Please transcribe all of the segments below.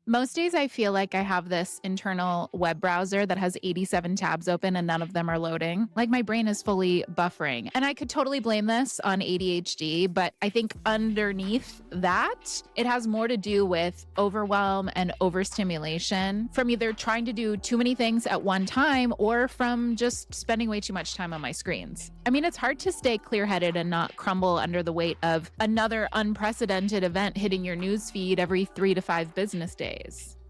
Most days I feel like I have this internal web browser that has 87 tabs open and none of them are loading. Like my brain is fully buffering. And I could totally blame this on ADHD, but I think underneath that, it has more to do with overwhelm and overstimulation from either trying to do too many things at one time or from just spending way too much time on my screens. I mean, it's hard to stay clear-headed and not crumble under the weight of another unprecedented event hitting your newsfeed every 3 to 5 business days.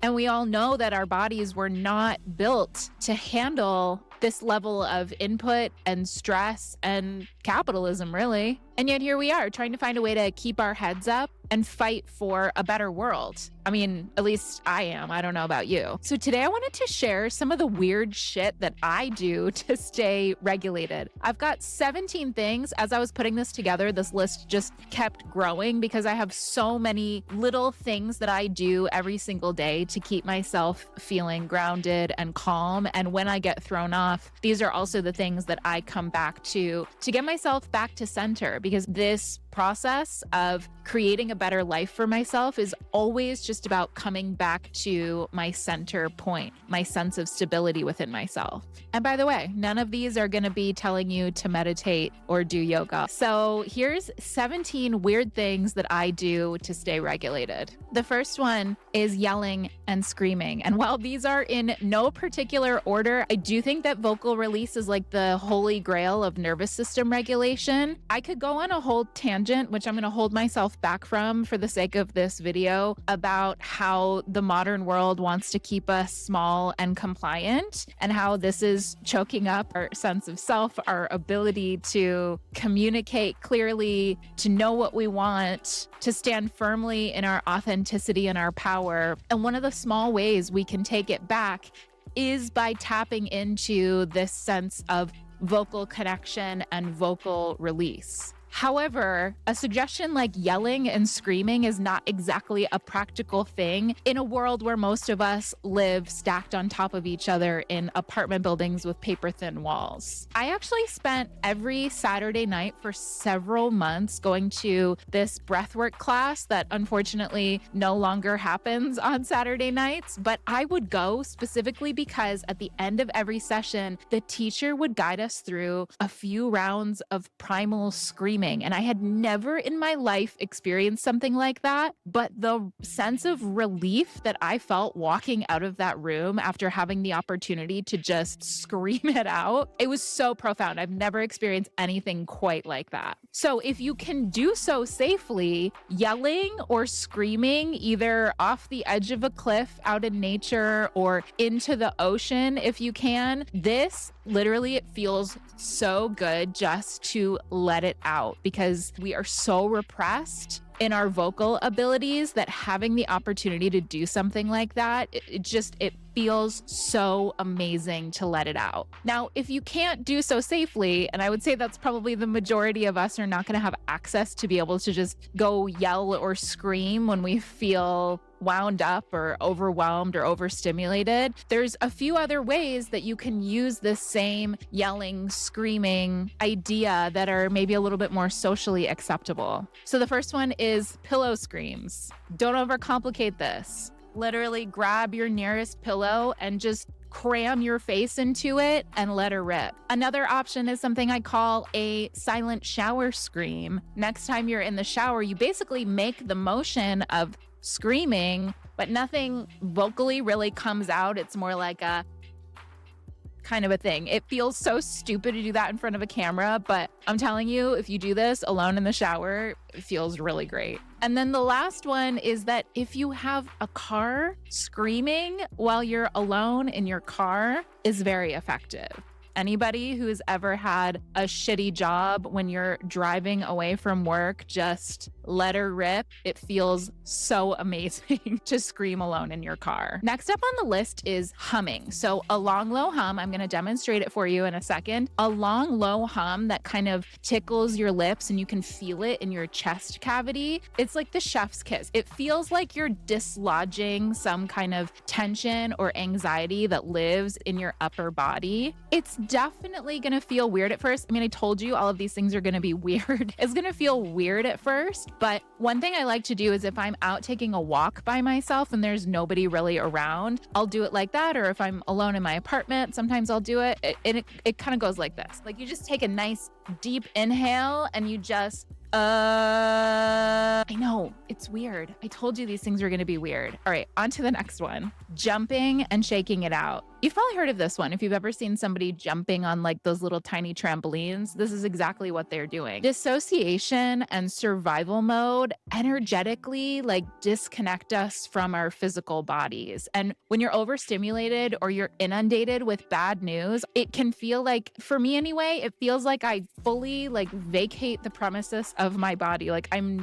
And we all know that our bodies were not built to handle this level of input and stress and capitalism, really. And yet here we are trying to find a way to keep our heads up and fight for a better world. I mean, at least I am. I don't know about you. So today I wanted to share some of the weird shit that I do to stay regulated. I've got 17 things. As I was putting this together, this list just kept growing because I have so many little things that I do every single day to keep myself feeling grounded and calm. And when I get thrown off, these are also the things that I come back to get myself back to center, because this process of creating a better life for myself is always just about coming back to my center point, my sense of stability within myself. And by the way, none of these are going to be telling you to meditate or do yoga. So here's 17 weird things that I do to stay regulated. The first one is yelling and screaming. And while these are in no particular order, I do think that vocal release is like the holy grail of nervous system regulation. I could go on a whole tangent, which I'm going to hold myself back from for the sake of this video, about how the modern world wants to keep us small and compliant, and how this is choking up our sense of self, our ability to communicate clearly, to know what we want, to stand firmly in our authenticity and our power. And one of the small ways we can take it back is by tapping into this sense of vocal connection and vocal release. However, a suggestion like yelling and screaming is not exactly a practical thing in a world where most of us live stacked on top of each other in apartment buildings with paper-thin walls. I actually spent every Saturday night for several months going to this breathwork class that unfortunately no longer happens on Saturday nights, but I would go specifically because at the end of every session, the teacher would guide us through a few rounds of primal screaming. And I had never in my life experienced something like that. But the sense of relief that I felt walking out of that room after having the opportunity to just scream it out, it was so profound. I've never experienced anything quite like that. So if you can do so safely, yelling or screaming either off the edge of a cliff out in nature or into the ocean if you can, this literally, it feels so good just to let it out, because we are so repressed in our vocal abilities that having the opportunity to do something like that, it feels so amazing to let it out. Now, if you can't do so safely, and I would say that's probably the majority of us are not going to have access to be able to just go yell or scream when we feel wound up or overwhelmed or overstimulated, there's a few other ways that you can use this same yelling, screaming idea that are maybe a little bit more socially acceptable. So the first one is pillow screams. Don't overcomplicate this. Literally grab your nearest pillow and just cram your face into it and let her rip. Another option is something I call a silent shower scream. Next time you're in the shower, you basically make the motion of screaming, but nothing vocally really comes out. It's more like a kind of a thing. It feels so stupid to do that in front of a camera, but I'm telling you, if you do this alone in the shower, it feels really great. And then the last one is that if you have a car, screaming while you're alone in your car is very effective. Anybody who's ever had a shitty job, when you're driving away from work, just let her rip. It feels so amazing to scream alone in your car. Next up on the list is humming. So a long, low hum, I'm going to demonstrate it for you in a second. A long, low hum that kind of tickles your lips and you can feel it in your chest cavity. It's like the chef's kiss. It feels like you're dislodging some kind of tension or anxiety that lives in your upper body. It's definitely going to feel weird at first. I mean, I told you all of these things are going to be weird. It's going to feel weird at first, But one thing I like to do is if I'm out taking a walk by myself and there's nobody really around, I'll do it like that. Or if I'm alone in my apartment, sometimes I'll do it. It kind of goes like this. Like you just take a nice deep inhale and you just I know, it's weird. I told you these things were going to be weird. All right, on to the next one. Jumping and shaking it out. You've probably heard of this one. If you've ever seen somebody jumping on like those little tiny trampolines, this is exactly what they're doing. Dissociation and survival mode energetically like disconnect us from our physical bodies. And when you're overstimulated or you're inundated with bad news, it can feel like, for me anyway, it feels like I fully like vacate the premises of my body. Like I'm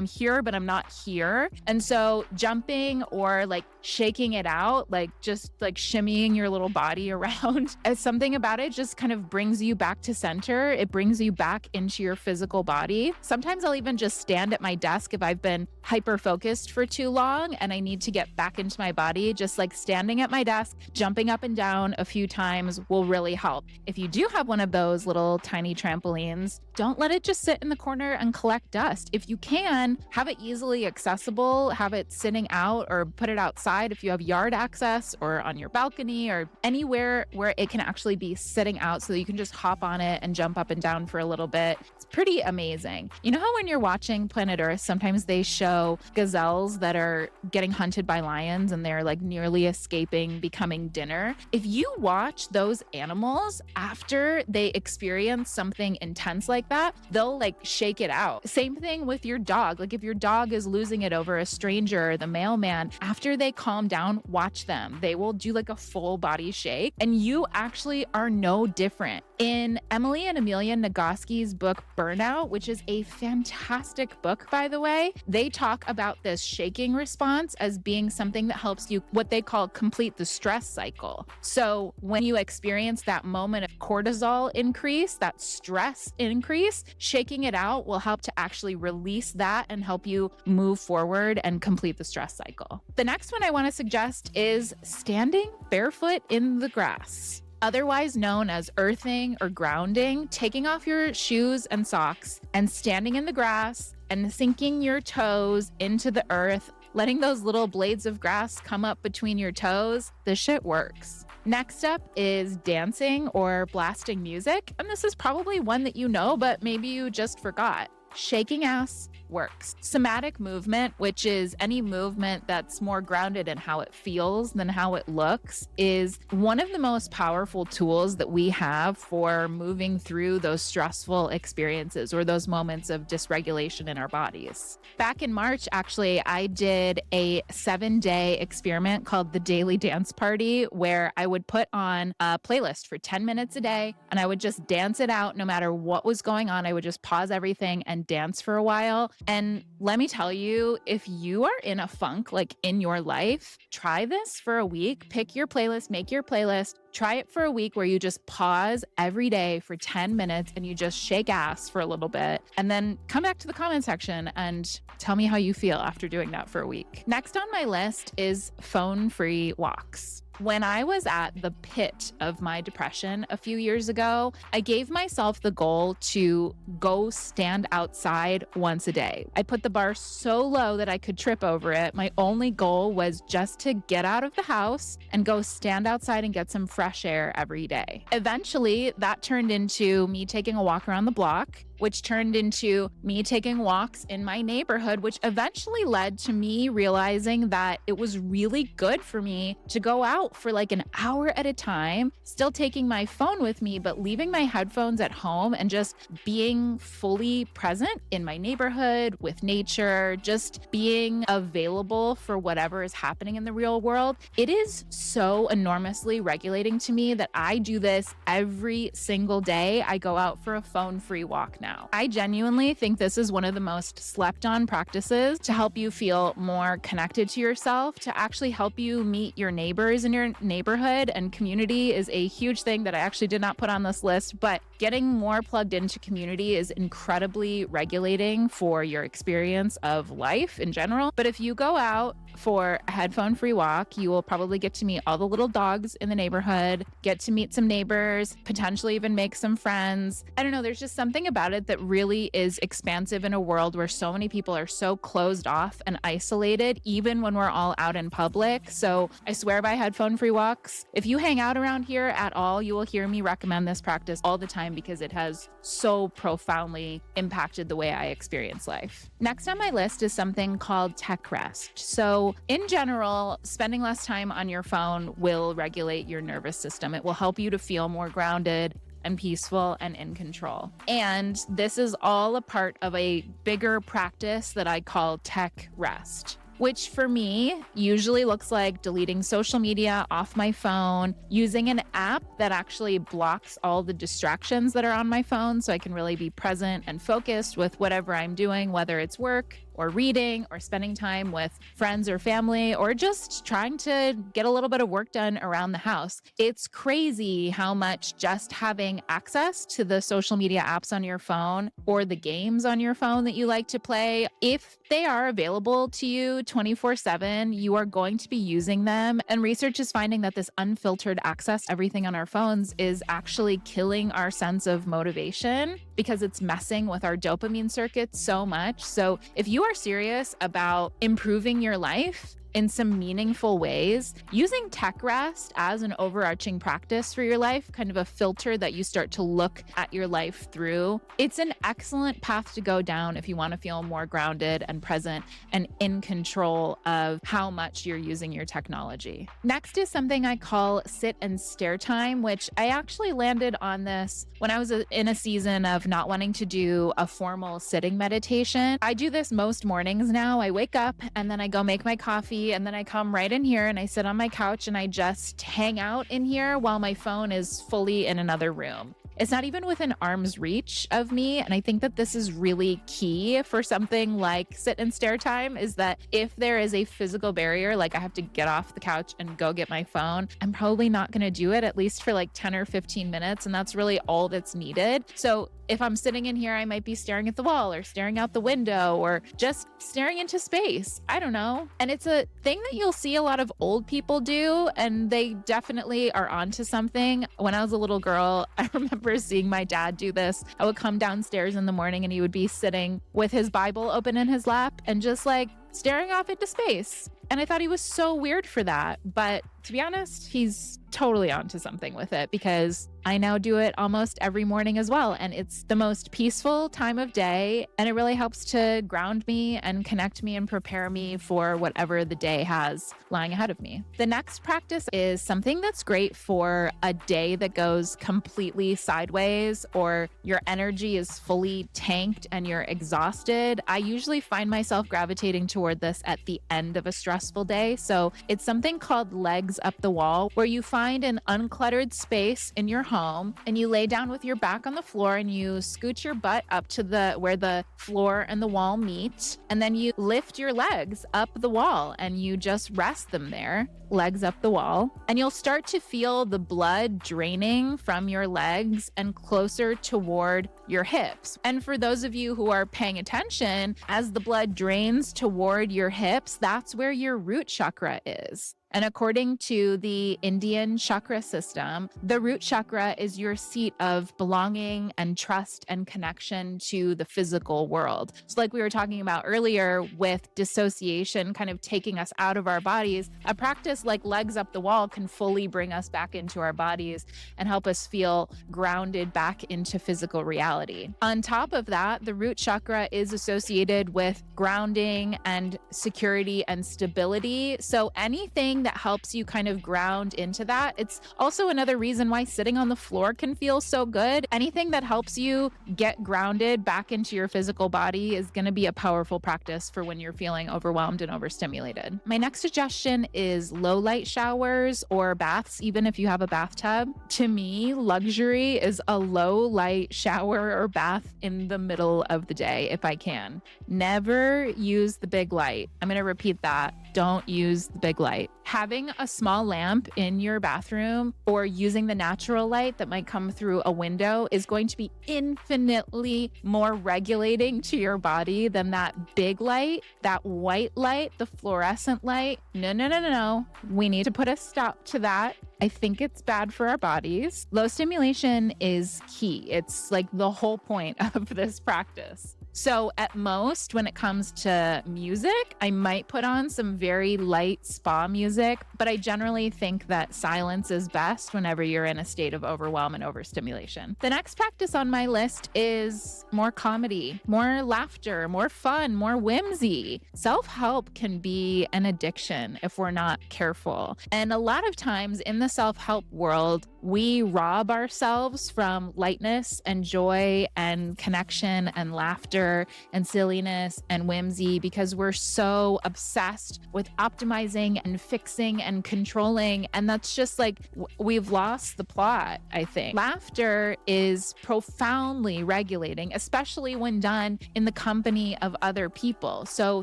here, but I'm not here. And so jumping or like shaking it out, like just like shimmying your little body around, as something about it just kind of brings you back to center. It brings you back into your physical body. Sometimes I'll even just stand at my desk if I've been hyper focused for too long and I need to get back into my body. Just like standing at my desk, jumping up and down a few times will really help. If you do have one of those little tiny trampolines, don't let it just sit in the corner and collect dust. If you can, have it easily accessible, have it sitting out or put it outside if you have yard access or on your balcony or anywhere where it can actually be sitting out so that you can just hop on it and jump up and down for a little bit. It's pretty amazing. You know how when you're watching Planet Earth, sometimes they show gazelles that are getting hunted by lions and they're like nearly escaping becoming dinner? If you watch those animals after they experience something intense like that, they'll like shake it out. Same thing with your dog. Like if your dog is losing it over a stranger or the mailman, after they calm down, watch them. They will do like a full body shake and you actually are no different. In Emily and Amelia Nagoski's book, Burnout, which is a fantastic book, by the way, they talk about this shaking response as being something that helps you, what they call complete the stress cycle. So when you experience that moment of cortisol increase, that stress increase, shaking it out will help to actually release that and help you move forward and complete the stress cycle. The next one I want to suggest is standing barefoot in the grass. Otherwise known as earthing or grounding, taking off your shoes and socks and standing in the grass and sinking your toes into the earth, letting those little blades of grass come up between your toes, this shit works. Next up is dancing or blasting music. And this is probably one that you know, but maybe you just forgot. Shaking ass works. Somatic movement, which is any movement that's more grounded in how it feels than how it looks, is one of the most powerful tools that we have for moving through those stressful experiences or those moments of dysregulation in our bodies. Back in March, actually, I did a 7-day experiment called the Daily Dance Party, where I would put on a playlist for 10 minutes a day and I would just dance it out no matter what was going on. I would just pause everything and dance for a while. And let me tell you, if you are in a funk like in your life, try this for a week. Pick your playlist, make your playlist. Try it for a week where you just pause every day for 10 minutes and you just shake ass for a little bit. And then come back to the comment section and tell me how you feel after doing that for a week. Next on my list is phone-free walks. When I was at the pit of my depression a few years ago, I gave myself the goal to go stand outside once a day. I put the bar so low that I could trip over it. My only goal was just to get out of the house and go stand outside and get some fresh air every day. Eventually, that turned into me taking a walk around the block, which turned into me taking walks in my neighborhood, which eventually led to me realizing that it was really good for me to go out for like an hour at a time, still taking my phone with me, but leaving my headphones at home and just being fully present in my neighborhood with nature, just being available for whatever is happening in the real world. It is so enormously regulating to me that I do this every single day. I go out for a phone-free walk now. I genuinely think this is one of the most slept on practices to help you feel more connected to yourself, to actually help you meet your neighbors in your neighborhood. And community is a huge thing that I actually did not put on this list, but getting more plugged into community is incredibly regulating for your experience of life in general. But if you go out for a headphone-free walk. You will probably get to meet all the little dogs in the neighborhood, get to meet some neighbors, potentially even make some friends. I don't know, there's just something about it that really is expansive in a world where so many people are so closed off and isolated, even when we're all out in public. So I swear by headphone-free walks. If you hang out around here at all, you will hear me recommend this practice all the time because it has so profoundly impacted the way I experience life. Next on my list is something called tech rest. So in general, spending less time on your phone will regulate your nervous system. It will help you to feel more grounded and peaceful and in control. And this is all a part of a bigger practice that I call tech rest, which for me usually looks like deleting social media off my phone, using an app that actually blocks all the distractions that are on my phone so I can really be present and focused with whatever I'm doing, whether it's work or reading or spending time with friends or family or just trying to get a little bit of work done around the house. It's crazy how much just having access to the social media apps on your phone or the games on your phone that you like to play, if they are available to you 24/7, you are going to be using them. And research is finding that this unfiltered access to everything on our phones is actually killing our sense of motivation because it's messing with our dopamine circuits so much. So if you are serious about improving your life in some meaningful ways, using tech rest as an overarching practice for your life, kind of a filter that you start to look at your life through, it's an excellent path to go down if you want to feel more grounded and present and in control of how much you're using your technology. Next is something I call sit and stare time, which I actually landed on this when I was in a season of not wanting to do a formal sitting meditation. I do this most mornings now. I wake up and then I go make my coffee and then I come right in here and I sit on my couch and I just hang out in here while my phone is fully in another room. It's not even within arm's reach of me. And I think that this is really key for something like sit and stare time, is that if there is a physical barrier, like I have to get off the couch and go get my phone, I'm probably not going to do it at least for like 10 or 15 minutes. And that's really all that's needed. So if I'm sitting in here, I might be staring at the wall or staring out the window or just staring into space. I don't know. And it's a thing that you'll see a lot of old people do, and they definitely are onto something. When I was a little girl, I remember seeing my dad do this. I would come downstairs in the morning and he would be sitting with his Bible open in his lap and just like staring off into space. And I thought he was so weird for that. But to be honest, he's totally onto something with it because I now do it almost every morning as well. And it's the most peaceful time of day. And it really helps to ground me and connect me and prepare me for whatever the day has lying ahead of me. The next practice is something that's great for a day that goes completely sideways or your energy is fully tanked and you're exhausted. I usually find myself gravitating toward this at the end of a stressful day. So it's something called legs up the wall, where you find an uncluttered space in your home and you lay down with your back on the floor and you scoot your butt up to where the floor and the wall meet. And then you lift your legs up the wall and you just rest them there, legs up the wall. And you'll start to feel the blood draining from your legs and closer toward your hips. And for those of you who are paying attention, as the blood drains toward your hips, that's where your root chakra is. And according to the Indian chakra system, the root chakra is your seat of belonging and trust and connection to the physical world. So like we were talking about earlier with dissociation kind of taking us out of our bodies, a practice like legs up the wall can fully bring us back into our bodies and help us feel grounded back into physical reality. On top of that, the root chakra is associated with grounding and security and stability. So anything that helps you kind of ground into that. It's also another reason why sitting on the floor can feel so good. Anything that helps you get grounded back into your physical body is going to be a powerful practice for when you're feeling overwhelmed and overstimulated. My next suggestion is low light showers or baths, even if you have a bathtub. To me, luxury is a low light shower or bath in the middle of the day if I can. Never use the big light. I'm going to repeat that. don't use the big light. Having a small lamp in your bathroom or using the natural light that might come through a window is going to be infinitely more regulating to your body than that big light, that white light, the fluorescent light. No, no, no, no, no. We need to put a stop to that. I think it's bad for our bodies. Low stimulation is key. It's like the whole point of this practice. So at most, when it comes to music, I might put on some very light spa music, but I generally think that silence is best whenever you're in a state of overwhelm and overstimulation. The next practice on my list is more comedy, more laughter, more fun, more whimsy. Self-help can be an addiction if we're not careful. And a lot of times in the self-help world, we rob ourselves from lightness and joy and connection and laughter and silliness and whimsy because we're so obsessed with optimizing and fixing and controlling. And that's just like, we've lost the plot, I think. Laughter is profoundly regulating, especially when done in the company of other people. So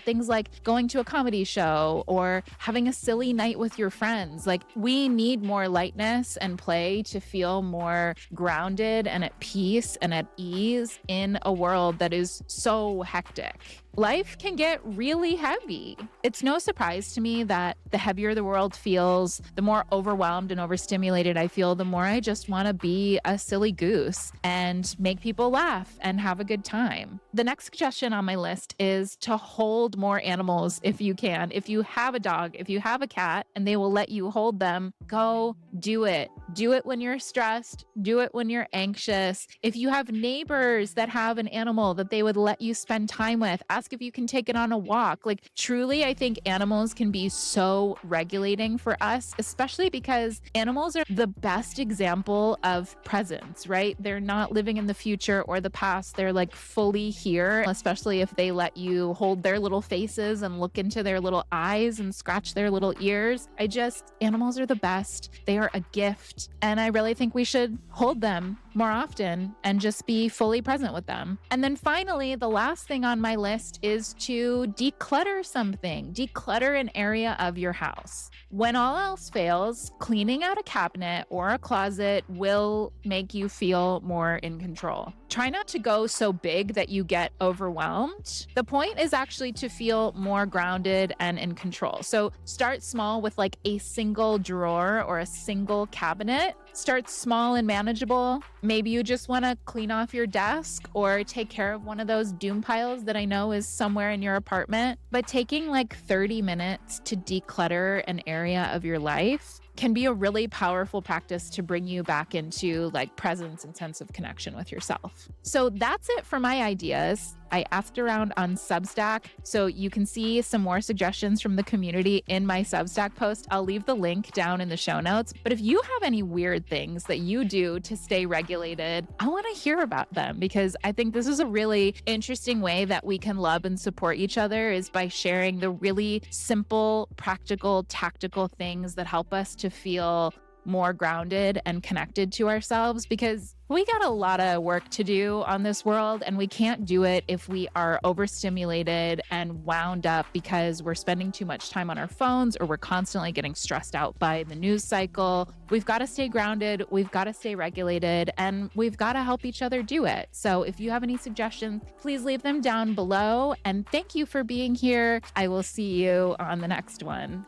things like going to a comedy show or having a silly night with your friends. Like, we need more lightness and play to feel more grounded and at peace and at ease in a world that is so hectic. Life can get really heavy. It's no surprise to me that the heavier the world feels, the more overwhelmed and overstimulated I feel, the more I just want to be a silly goose and make people laugh and have a good time. The next suggestion on my list is to hold more animals if you can. If you have a dog, if you have a cat, and they will let you hold them, go do it. Do it when you're stressed. Do it when you're anxious. If you have neighbors that have an animal that they would let you spend time with, ask if you can take it on a walk. Like, truly, I think animals can be so regulating for us, especially because animals are the best example of presence, right? They're not living in the future or the past. They're like fully here, especially if they let you hold their little faces and look into their little eyes and scratch their little ears. Animals are the best. They are a gift. And I really think we should hold them more often and just be fully present with them. And then finally, the last thing on my list is to declutter something. Declutter an area of your house. When all else fails, cleaning out a cabinet or a closet will make you feel more in control. Try not to go so big that you get overwhelmed. The point is actually to feel more grounded and in control. So start small with like a single drawer or a single cabinet. Start small and manageable. Maybe you just want to clean off your desk or take care of one of those doom piles that I know is somewhere in your apartment. But taking like 30 minutes to declutter an area of your life can be a really powerful practice to bring you back into like presence and sense of connection with yourself. So that's it for my ideas. I asked around on Substack, so you can see some more suggestions from the community in my Substack post. I'll leave the link down in the show notes. But if you have any weird things that you do to stay regulated, I want to hear about them because I think this is a really interesting way that we can love and support each other is by sharing the really simple, practical, tactical things that help us to feel more grounded and connected to ourselves, because we got a lot of work to do on this world and we can't do it if we are overstimulated and wound up because we're spending too much time on our phones or we're constantly getting stressed out by the news cycle. We've got to stay grounded, we've got to stay regulated, and we've got to help each other do it. So if you have any suggestions, please leave them down below. And thank you for being here. I will see you on the next one.